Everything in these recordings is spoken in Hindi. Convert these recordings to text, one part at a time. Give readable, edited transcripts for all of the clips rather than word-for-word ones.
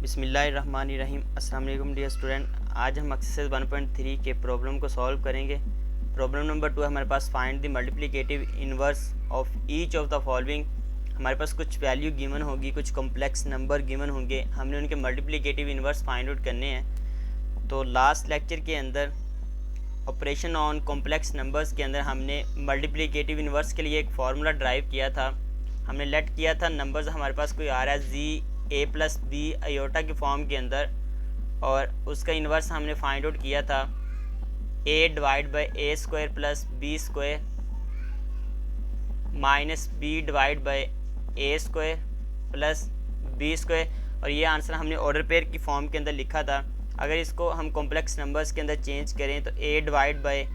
बिस्मिल्लाहिर्रहमानिर्रहीम। अस्सलाम वालेकुम डियर स्टूडेंट। आज हम एक्सरसाइज 1.3 के प्रॉब्लम को सॉल्व करेंगे। प्रॉब्लम नंबर 2 हमारे पास find the multiplicative inverse of each of the following. हमारे पास कुछ वैल्यू गिवन होगी, कुछ कॉम्प्लेक्स नंबर गिवन होंगे, हमने उनके मल्टीप्लिकेटिव इनवर्स फाइंड आउट करने हैं। तो लास्ट लेक्चर के अंदर ऑपरेशन ऑन कॉम्प्लेक्स नंबर्स के अंदर हमने मल्टीप्लिकेटिव इनवर्स के लिए एक फार्मूला ड्राइव किया था। हमने लेट किया था नंबर्स हमारे पास कोई आ रहा है जी ए प्लस बी आयोटा के फॉर्म के अंदर, और उसका इन्वर्स हमने फाइंड आउट किया था A divide by A square plus B square minus B divide by A square plus B square. और ये आंसर हमने ऑर्डर पेयर की फॉर्म के अंदर लिखा था। अगर इसको हम कॉम्प्लेक्स नंबर्स के अंदर चेंज करें तो A divide by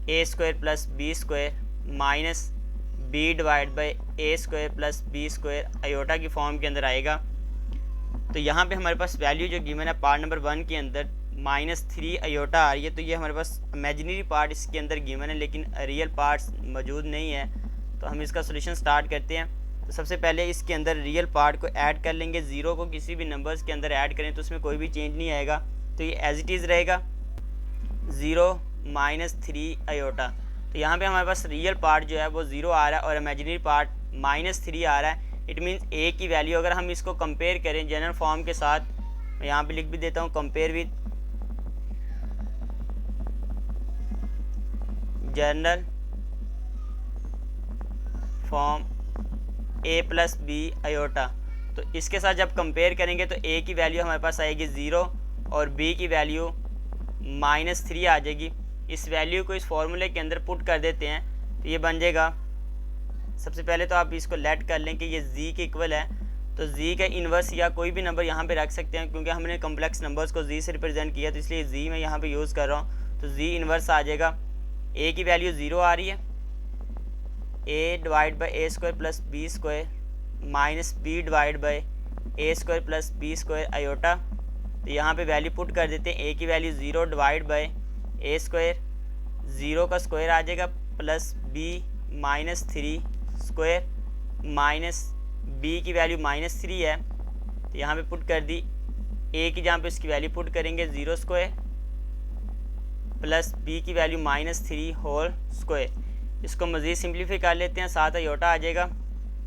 A square plus B square minus B divide by A square plus B square iota की फॉर्म के अंदर आएगा। तो यहाँ पे हमारे पास वैल्यू जो गिवन है पार्ट नंबर 1 के अंदर -3 आयोटा आ रही है। तो ये हमारे पास इमेजिनरी पार्ट इसके अंदर गिवन है, लेकिन रियल पार्ट्स मौजूद नहीं है। तो हम इसका सोल्यूशन स्टार्ट करते हैं। तो सबसे पहले इसके अंदर रियल पार्ट को ऐड कर लेंगे। ज़ीरो को किसी भी नंबर्स के अंदर ऐड करें तो उसमें कोई भी चेंज नहीं आएगा, तो ये एज इट इज़ रहेगा 0 -3 आयोटा। तो यहाँ पे हमारे पास रियल पार्ट जो है वो 0 आ रहा है और इमेजिनरी पार्ट -3 आ रहा है। इट मीन्स ए की वैल्यू अगर हम इसको कंपेयर करें जनरल फॉर्म के साथ, मैं यहाँ पे लिख भी देता हूँ compare with general form A plus B iota. तो इसके साथ जब कंपेयर करेंगे तो ए की वैल्यू हमारे पास आएगी 0 और बी की वैल्यू -3 आ जाएगी। इस वैल्यू को इस फॉर्मूले के अंदर पुट कर देते हैं तो ये बन जाएगा। सबसे पहले तो आप इसको लेट कर लें कि ये z के इक्वल है। तो z का इन्वर्स या कोई भी नंबर यहाँ पे रख सकते हैं, क्योंकि हमने कॉम्प्लेक्स नंबर्स को z से रिप्रेजेंट किया तो इसलिए z मैं यहाँ पे यूज़ कर रहा हूँ। तो z इन्वर्स आ जाएगा। a की वैल्यू 0 आ रही है, a divide by A square plus B square minus B divide by A square plus B square iota. तो यहाँ पे वैल्यू पुट कर देते हैं। a की value 0 divide by A square 0 का स्क्वायर आ जाएगा plus B -3 square minus B की वैल्यू -3 है तो यहाँ पे पुट कर दी। ए की जहाँ पे इसकी वैल्यू पुट करेंगे 0 स्क्वायर प्लस बी की वैल्यू -3 होल स्क्वायर। इसको मज़ीद सिंप्लीफाई कर लेते हैं, साथ आयोटा आ जाएगा।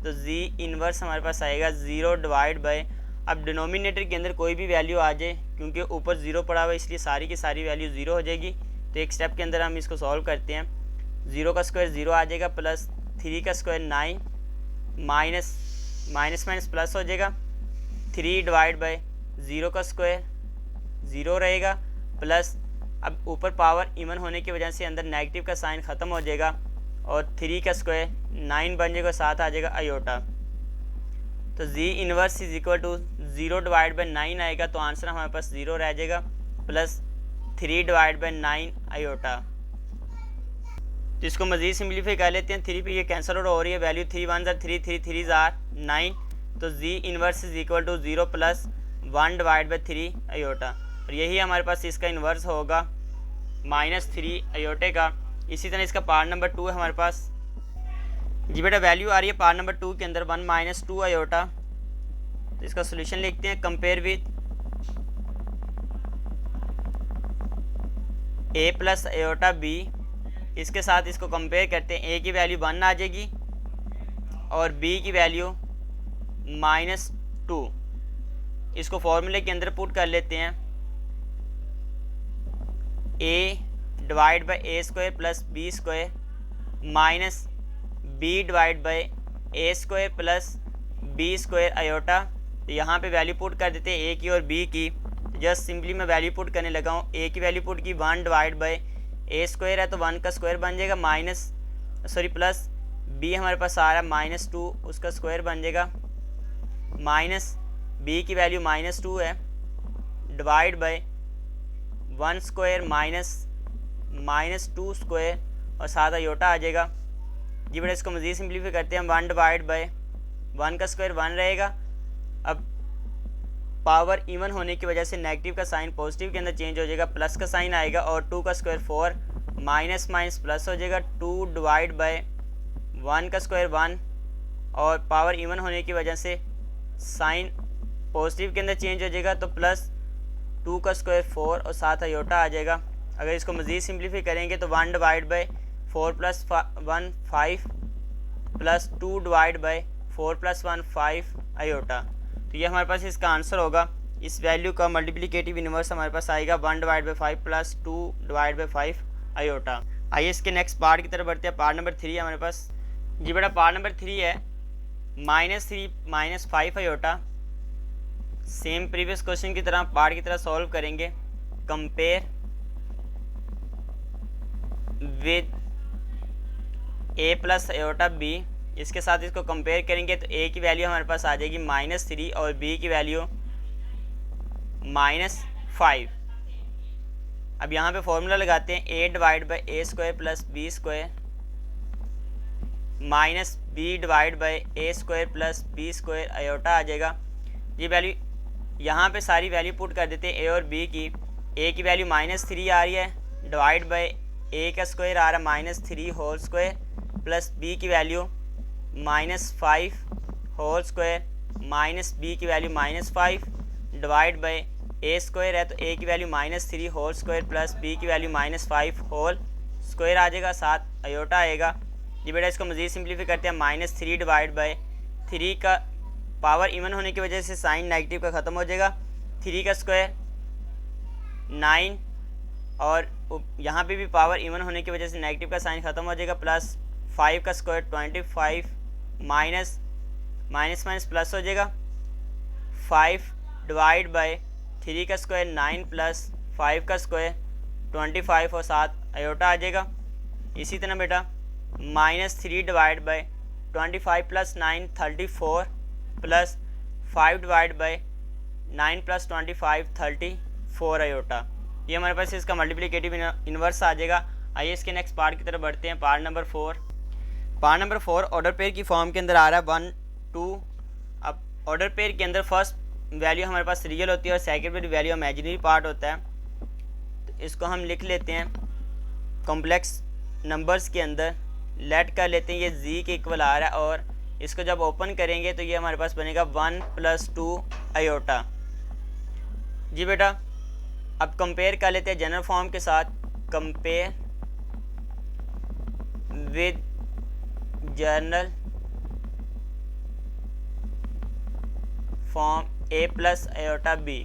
तो जी इन्वर्स हमारे पास आएगा 0 डिवाइड बाई, अब डिनोमिनेटर के अंदर कोई भी वैल्यू आ जाए, क्योंकि ऊपर 0 पड़ा हुआ है इसलिए सारी की सारी वैल्यू 0 हो जाएगी। तो एक स्टेप के अंदर हम इसको सॉल्व करते हैं। 0 का स्क्वायर 0 आ जाएगा प्लस 3 का स्क्वायर 9 माइनस माइनस प्लस हो जाएगा। 3 डिवाइड बाई 0 का स्क्वायर 0 रहेगा प्लस, अब ऊपर पावर इवन होने की वजह से अंदर नेगेटिव का साइन ख़त्म हो जाएगा और 3 का स्क्वायर 9 बन जाएगा, साथ आ जाएगा आयोटा। तो G inverse is equal to 0 divide by 9 आएगा, तो आंसर हमारे पास 0 रह जाएगा प्लस 3 डिवाइड बाई 9 आयोटा। तो इसको मज़ीद सिंप्लीफाई कर लेते हैं। 3 पे ये कैंसिल आउट हो रही है, वैल्यू 3 1 3 3 3 9। तो G inverse is equal to 0 plus 1 divide by 3 iota, और यही हमारे पास इसका इन्वर्स होगा -3 आयोटे का। इसी तरह इसका पार्ट नंबर 2 है हमारे पास। जी बेटा वैल्यू आ रही है पार्ट नंबर 2 के अंदर 1 -2 आयोटा। तो इसका सोल्यूशन लिखते हैं compare with a plus iota b। इसके साथ इसको कंपेयर करते हैं। a की वैल्यू 1 आ जाएगी और b की वैल्यू -2। इसको फॉर्मूले के अंदर पुट कर लेते हैं। a divide by A square plus B square minus B divide by A square plus B square iota. तो यहाँ पे वैल्यू पुट कर देते हैं a की और b की। जस्ट सिंपली मैं वैल्यू पुट करने लगा हूँ। a की वैल्यू पुट की 1 डिवाइड बाई ए स्क्वायर है तो 1 का स्क्वायर बन जाएगा प्लस b हमारे पास आ रहा है -2, उसका स्क्वायर बन जाएगा माइनस b की वैल्यू -2 है डिवाइड बाई 1 स्क्वायर -2 स्क्वायर और साथ आयोटा आ जाएगा। जी बेटा इसको मज़ीद सिंप्लीफाई करते हैं। 1 डिवाइड बाई 1 का स्क्वायर 1 रहेगा। अब पावर इवन होने की वजह से नेगेटिव का साइन पॉजिटिव के अंदर चेंज हो जाएगा, प्लस का साइन आएगा और 2 का स्क्वायर 4 माइनस प्लस हो जाएगा। 2 डिवाइड बाई 1 का स्क्वायर 1 और पावर इवन होने की वजह से साइन पॉजिटिव के अंदर चेंज हो जाएगा तो प्लस 2 का स्क्वायर 4 और साथ आयोटा आ जाएगा। अगर इसको मज़ीद सिंप्लीफाई करेंगे तो 1 divide by 4 plus 1 5 plus 2 divide by 4 plus 1 5 iota. तो ये हमारे पास इसका आंसर होगा। इस वैल्यू का मल्टीप्लिकेटिव इनवर्स हमारे पास आएगा 1 divide by 5 plus 2 divide by 5 iota. आइए इसके नेक्स्ट पार्ट की तरफ बढ़ते हैं। पार्ट नंबर 3 हमारे पास। जी बेटा पार्ट नंबर 3 है -3 minus 5 iota. Same previous question की तरह पार्ट की तरह सॉल्व करेंगे। Compare with a plus iota b। इसके साथ इसको कंपेयर करेंगे तो a की वैल्यू हमारे पास आ जाएगी -3 और b की वैल्यू -5। अब यहाँ पे फॉर्मूला लगाते हैं a divide by A square plus B square minus B divide by A square plus B square iota आ जाएगा। ये वैल्यू यहाँ पे सारी वैल्यू पुट कर देते हैं a और b की। a की वैल्यू -3 आ रही है डिवाइड बाई a का स्क्वायर आ रहा है -3 होल स्क्वायर प्लस b की value -5 whole square minus b की value -5 divide by a square है तो a की value -3 whole square plus b की वैल्यू -5 होल स्क्वायर आ जाएगा, साथ आयोटा आएगा। जी बेटा इसको मज़ीद सिंप्लीफाई करते हैं। -3 डिवाइड बाई 3 का पावर इवन होने की वजह से साइन नेगेटिव का ख़त्म हो जाएगा। 3 का स्क्वायर 9 और यहाँ पे भी पावर इवन होने की वजह से नेगेटिव का साइन ख़त्म हो जाएगा, प्लस 5 का स्क्वायर 25 माइनस माइनस प्लस हो जाएगा। 5 डिवाइड बाई 3 का स्क्वायर 9 प्लस 5 का स्क्वायर 25 और साथ आयोटा आ जाएगा। इसी तरह बेटा -3 divide by 25 plus 9 34 plus 5 divide by 9 plus 25 34 iota. ये हमारे पास इसका मल्टीप्लिकेटिव इन्वर्स आ जाएगा। आइए इसके नेक्स्ट पार्ट की तरफ बढ़ते हैं। Part number 4। Part number 4 order pair की फॉर्म के अंदर आ रहा है 1 2। अब ऑर्डर पेयर के अंदर फर्स्ट वैल्यू हमारे पास रियल होती है और सेकेंड वैल्यू इमेजिनरी पार्ट होता है। तो इसको हम लिख लेते हैं कॉम्प्लेक्स नंबर्स के अंदर लेट कर लेते हैं। ये z के इक्वल आ रहा है और इसको जब ओपन करेंगे तो ये हमारे पास बनेगा 1 + 2 आयोटा। जी बेटा अब कंपेयर कर लेते हैं जनरल फॉर्म के साथ। Compare with general form a plus iota b।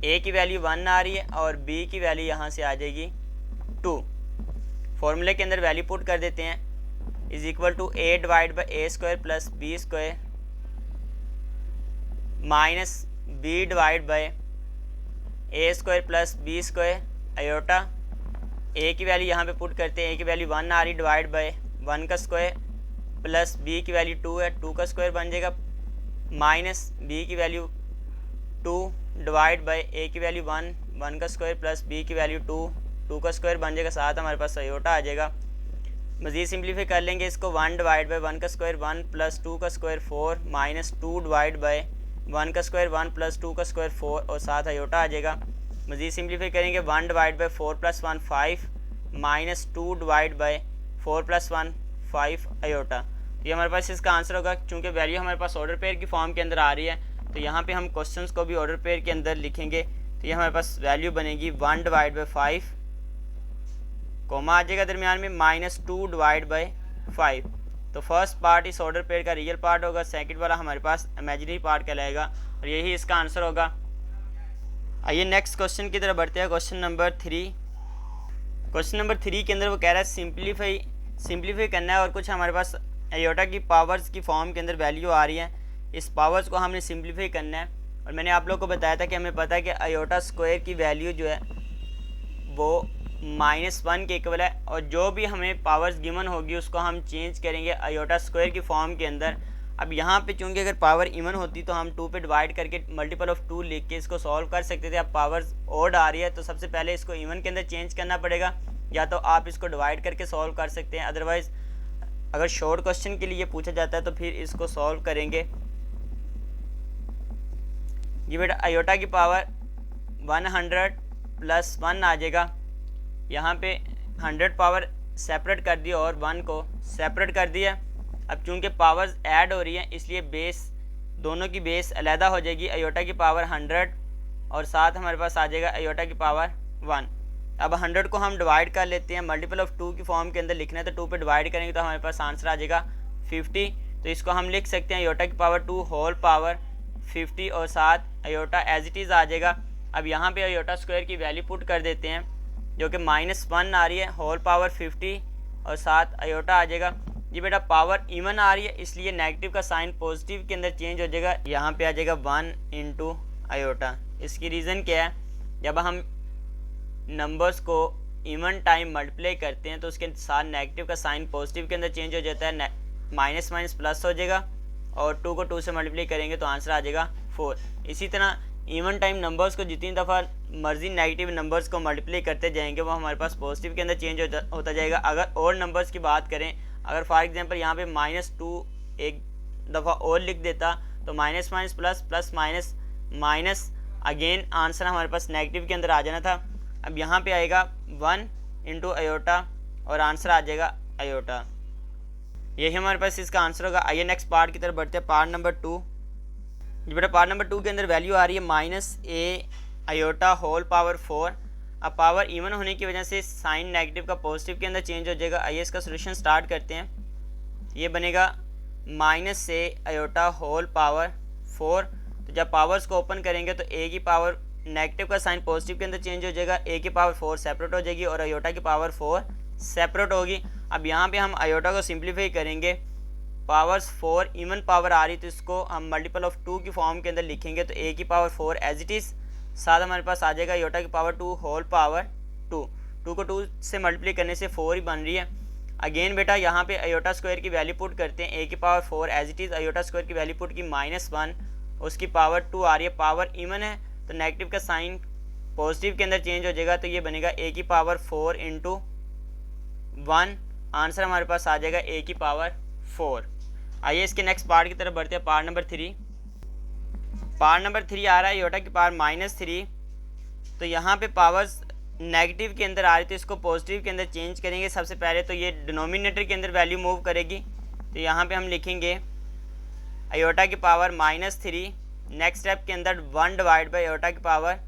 a की वैल्यू 1 आ रही है और b की वैल्यू यहाँ से आ जाएगी 2। फॉर्मूले के अंदर वैल्यू पुट कर देते हैं is equal to a divide by A square plus B square minus b divide by A square plus B square iota. a की वैल्यू यहाँ पे पुट करते हैं। a की वैल्यू 1 आ रही डिवाइड बाई 1 का स्क्वायर प्लस b की वैल्यू 2 है 2 का स्क्वायर बन जाएगा माइनस b की वैल्यू 2 डिवाइड बाई a की वैल्यू 1 1 का स्क्वायर प्लस b की वैल्यू 2 2 का स्क्वायर बन जाएगा, साथ हमारे पास आयोटा आ जाएगा। मज़ीद सिंप्लीफाई कर लेंगे इसको 1 डिवाइड बाई 1 का स्क्वायर 1 प्लस 2 का स्क्वायर 4 माइनस 2 डिवाइड बाई 1 का स्क्वायर 1 प्लस 2 का स्क्वायर 4 और साथ आयोटा आ जाएगा। मज़ीद सिंप्लीफाई करेंगे 1 divide by 4 + 1 5 minus 2 divide by 4 + 1 5 iota. ये हमारे पास इसका आंसर होगा। चूँकि वैल्यू हमारे पास ऑर्डर पेयर की फॉर्म के अंदर आ रही है तो यहाँ पे हम क्वेश्चंस को भी ऑर्डर पेयर के अंदर लिखेंगे। तो ये हमारे पास वैल्यू बनेगी 1 डिवाइड बाई 5 कोमा आ जाएगा दरमियान में -2 डिवाइड बाई 5। तो फर्स्ट पार्ट इस ऑर्डर पेयर का रियल पार्ट होगा, सेकंड वाला हमारे पास इमेजिनरी पार्ट कहलाएगा और यही इसका आंसर होगा। आइए नेक्स्ट क्वेश्चन की तरफ बढ़ते हैं। Question number 3। क्वेश्चन नंबर 3 के अंदर वो कह रहा है सिंप्लीफाई करना है और कुछ हमारे पास आयोटा की पावर्स की फॉर्म के अंदर वैल्यू आ रही है। इस पावर्स को हमने सिंप्लीफाई करना है और मैंने आप लोगों को बताया था कि हमें पता है कि आयोटा स्क्वायर की वैल्यू जो है वो -1 के इक्वल है और जो भी हमें पावर्स गिवन होगी उसको हम चेंज करेंगे आयोटा स्क्वायर की फॉर्म के अंदर। अब यहाँ पे चूँकि अगर पावर इवन होती तो हम 2 पे डिवाइड करके मल्टीपल ऑफ 2 लिख के इसको सॉल्व कर सकते थे। अब पावर्स ओड आ रही है तो सबसे पहले इसको इवन के अंदर चेंज करना पड़ेगा, या तो आप इसको डिवाइड करके सॉल्व कर सकते हैं। अदरवाइज़ अगर शॉर्ट क्वेश्चन के लिए पूछा जाता है तो फिर इसको सॉल्व करेंगे। ये बेटा आयोटा की पावर 100 + 1 आ जाएगा। यहाँ पे 100 पावर सेपरेट कर दिया और 1 को सेपरेट कर दिया। अब चूँकि पावर्स ऐड हो रही हैं इसलिए बेस दोनों की बेस अलहदा हो जाएगी, आयोटा की पावर 100 और साथ हमारे पास आ जाएगा आयोटा की पावर 1। अब 100 को हम डिवाइड कर लेते हैं, मल्टीपल ऑफ 2 की फॉर्म के अंदर लिखना है तो 2 पे डिवाइड करेंगे तो हमारे पास आंसर आ जाएगा 50। तो इसको हम लिख सकते हैं आयोटा की पावर 2 होल पावर 50 और साथ आयोटा एज इट इज़ आ जाएगा। अब यहाँ पे आयोटा स्क्वायर की वैल्यू पुट कर देते हैं जो कि -1 आ रही है, होल पावर 50 और साथ आयोटा आ जाएगा। जी बेटा पावर इवन आ रही है इसलिए नेगेटिव का साइन पॉजिटिव के अंदर चेंज हो जाएगा, यहाँ पे आ जाएगा 1 इंटू आयोटा। इसकी रीज़न क्या है, जब हम नंबर्स को इवन टाइम मल्टीप्लाई करते हैं तो उसके साथ नेगेटिव का साइन पॉजिटिव के अंदर चेंज हो जाता है, माइनस माइनस प्लस हो जाएगा और 2 को 2 से मल्टीप्लाई करेंगे तो आंसर आ जाएगा 4। इसी तरह इवन टाइम नंबर्स को जितनी दफ़ा मर्जी नेगेटिव नंबर्स को मल्टीप्लाई करते जाएंगे वो हमारे पास पॉजिटिव के अंदर चेंज होता जाएगा। अगर और नंबर्स की बात करें, अगर फॉर एग्जांपल यहाँ पे -2 एक दफ़ा और लिख देता तो minus minus plus plus minus minus again answer हमारे पास नेगेटिव के अंदर आ जाना था। अब यहाँ पे आएगा 1 इंटू आयोटा और आंसर आ जाएगा आयोटा। यही हमारे पास इसका आंसर होगा। आइए नेक्स्ट पार्ट की तरफ बढ़ते हैं, पार्ट नंबर 2। जो बेटा पार्ट नंबर 2 के अंदर वैल्यू आ रही है -a आयोटा होल पावर 4। अब पावर इवन होने की वजह से साइन नेगेटिव का पॉजिटिव के अंदर चेंज हो जाएगा। आइए इसका सोल्यूशन स्टार्ट करते हैं। ये बनेगा -a आयोटा होल पावर 4। तो जब पावर्स को ओपन करेंगे तो a की पावर नेगेटिव का साइन पॉजिटिव के अंदर चेंज हो जाएगा, a की पावर 4 सेपरेट हो जाएगी और आयोटा की पावर 4 सेपरेट होगी। अब यहाँ पे हम आयोटा को सिंप्लीफाई करेंगे, पावर्स 4 इवन पावर आ रही तो इसको हम मल्टीपल ऑफ 2 की फॉर्म के अंदर लिखेंगे तो a की पावर 4 एज इट इज़, साथ हमारे पास आ जाएगा आयोटा की पावर 2 होल पावर 2। 2 को 2 से मल्टीप्लाई करने से 4 ही बन रही है। अगेन बेटा यहाँ पे आयोटा स्क्वायर की वैल्यू पुट करते हैं, a की power 4 as it is, iota square की वैल्यू पुट की -1, उसकी पावर 2 आ रही है, पावर इवन है तो नेगेटिव का साइन पॉजिटिव के अंदर चेंज हो जाएगा तो ये बनेगा a की पावर 4 इंटू 1। आंसर हमारे पास आ जाएगा a की पावर 4। आइए इसके नेक्स्ट पार्ट की तरफ बढ़ते हैं, पार्ट नंबर 3। पार्ट नंबर 3 आ रहा है आयोटा की पावर -3। तो यहाँ पे पावर्स नेगेटिव के अंदर आ रही तो इसको पॉजिटिव के अंदर चेंज करेंगे। सबसे पहले तो ये डिनोमिनेटर के अंदर वैल्यू मूव करेगी तो यहाँ पे हम लिखेंगे आयोटा की पावर -3, नेक्स्ट स्टेप के अंदर 1 डिवाइड बाई आयोटा की पावर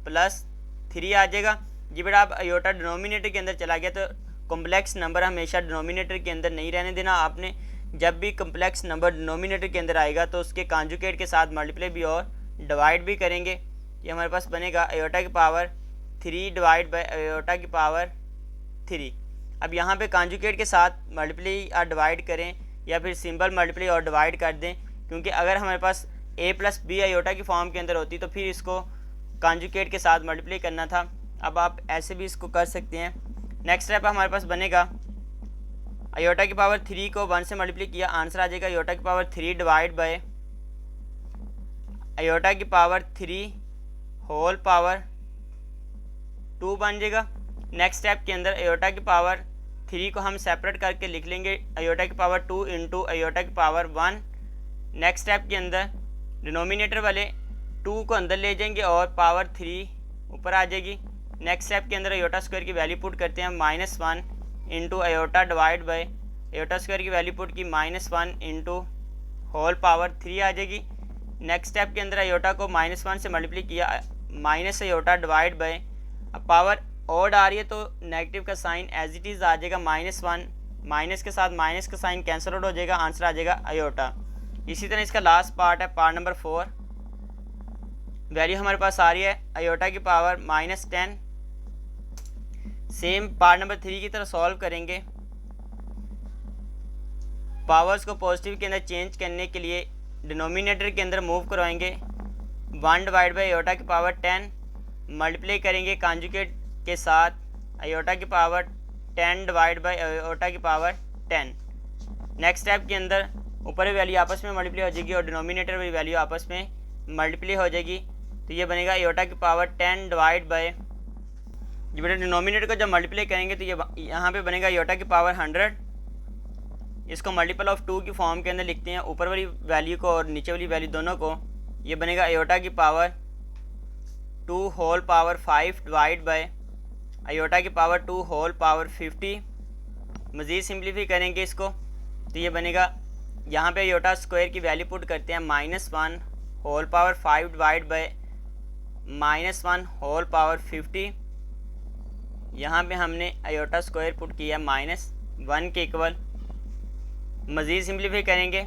+3 आ जाएगा। जी बेटा अब आयोटा डिनोमिनेटर के अंदर चला गया तो कॉम्प्लेक्स नंबर हमेशा डिनोमिनेटर के अंदर नहीं रहने देना आपने। जब भी कॉम्प्लेक्स नंबर डिनोमिनेटर के अंदर आएगा तो उसके कॉन्जुगेट के साथ मल्टीप्लाई भी और डिवाइड भी करेंगे। ये हमारे पास बनेगा आयोटा की पावर 3 डिवाइड बाई आयोटा की पावर 3। अब यहाँ पे कॉन्जुगेट के साथ मल्टीप्लाई और डिवाइड करें या फिर सिंबल मल्टीप्लाई और डिवाइड कर दें, क्योंकि अगर हमारे पास a प्लस बी आयोटा की फॉर्म के अंदर होती तो फिर इसको कॉन्जुगेट के साथ मल्टीप्लाई करना था। अब आप ऐसे भी इसको कर सकते हैं। नेक्स्ट स्टेप हमारे पास बनेगा आयोटा की पावर 3 को 1 से मल्टीप्लाई किया, आंसर आ जाएगा आयोटा की पावर 3 डिवाइड बाय आयोटा की पावर 3 होल पावर 2 बन जाएगा। नेक्स्ट स्टेप के अंदर आयोटा की पावर 3 को हम सेपरेट करके लिख लेंगे, आयोटा की पावर 2 इंटू आयोटा की पावर 1। नेक्स्ट स्टेप के अंदर डिनोमिनेटर वाले 2 को अंदर ले जाएंगे और पावर 3 ऊपर आ जाएगी। नेक्स्ट स्टेप के अंदर आयोटा स्क्वायर की वैल्यू पुट करते हैं, -1 into iota divide by iota square की वैल्यू पुट की -1 इंटू होल पावर 3 आ जाएगी। नेक्स्ट स्टेप के अंदर आयोटा को -1 से मल्टीप्लाई किया, माइनस आयोटा डिवाइड बाय, अब पावर ऑड आ रही है तो नेगेटिव का साइन एज इट इज़ आ जाएगा -1, माइनस के साथ माइनस का साइन कैंसिल आउट हो जाएगा, आंसर आ जाएगा आयोटा। इसी तरह इसका लास्ट पार्ट है पार्ट नंबर 4। वैल्यू हमारे पास आ रही है आयोटा की पावर -10। सेम पार्ट नंबर 3 की तरह सॉल्व करेंगे। पावर्स को पॉजिटिव के अंदर चेंज करने के लिए डिनोमिनेटर के अंदर मूव करवाएंगे, 1 डिवाइड बाई आयोटा की पावर 10 मल्टीप्लाई करेंगे कॉन्जुगेट के साथ आयोटा की पावर 10 डिवाइड बाई आयोटा की पावर 10। नेक्स्ट स्टेप के अंदर ऊपर की वैल्यू आपस में मल्टीप्लाई हो जाएगी और डिनोमिनेटर वाली वैल्यू आपस में मल्टीप्लाई हो जाएगी तो ये बनेगा आयोटा की पावर 10 डिवाइड बाय, जो बेटा डिनोमिनेटर को जब मल्टीप्लाई करेंगे तो ये यहाँ पे बनेगा आयोटा की पावर 100। इसको मल्टीपल ऑफ 2 की फॉर्म के अंदर लिखते हैं, ऊपर वाली वैल्यू को और नीचे वाली वैल्यू दोनों को। ये बनेगा आयोटा की power 2 whole power 5 divide by iota की पावर 2 होल पावर 50। मज़ीद सिंप्लीफाई करेंगे इसको तो ये बनेगा यहाँ पे आयोटा स्क्वायर की वैल्यू पुट करते हैं -1 whole power 5 divide by -1 whole power 50। यहाँ पे हमने आयोटा स्क्वायर पुट किया -1 के इक्वल। मज़ीद सिंप्लीफाई करेंगे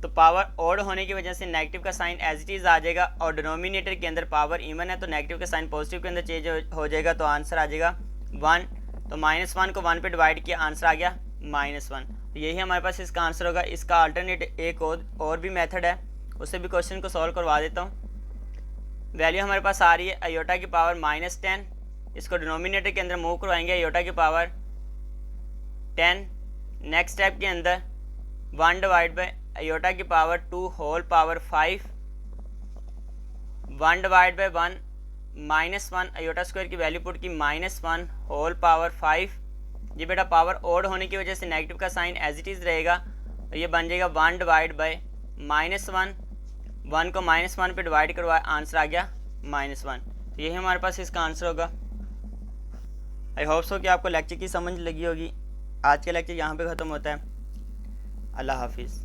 तो पावर ऑड होने की वजह से नेगेटिव का साइन एज इट इज़ आ जाएगा और डिनोमिनेटर के अंदर पावर इवन है तो नेगेटिव का साइन पॉजिटिव के अंदर चेंज हो जाएगा, तो आंसर आ जाएगा 1। तो -1 को 1 पे डिवाइड किया, आंसर आ गया -1। तो यही हमारे पास इसका आंसर होगा। इसका अल्टरनेट एक और भी मेथड है, उससे भी क्वेश्चन को सॉल्व करवा देता हूँ। वैल्यू हमारे पास आ रही है आयोटा की पावर -10, इसको डिनोमिनेटर के अंदर मूव करवाएंगे आयोटा की पावर 10। नेक्स्ट स्टेप के अंदर 1 डिवाइड बाई आयोटा की power 2 whole power 5, 1 divide by 1 -1 iota square की वैल्यू पुट की -1 होल पावर 5। ये बेटा पावर ऑड होने की वजह से नेगेटिव का साइन एज इट इज़ रहेगा, तो ये बन जाएगा 1 डिवाइड बाई -1, 1 को -1 पे डिवाइड करवाया, आंसर आ गया -1। तो यही हमारे पास इसका आंसर होगा। आई होप सो कि आपको लेक्चर की समझ लगी होगी। आज का लेक्चर यहाँ पे ख़त्म होता है। अल्लाह हाफिज़।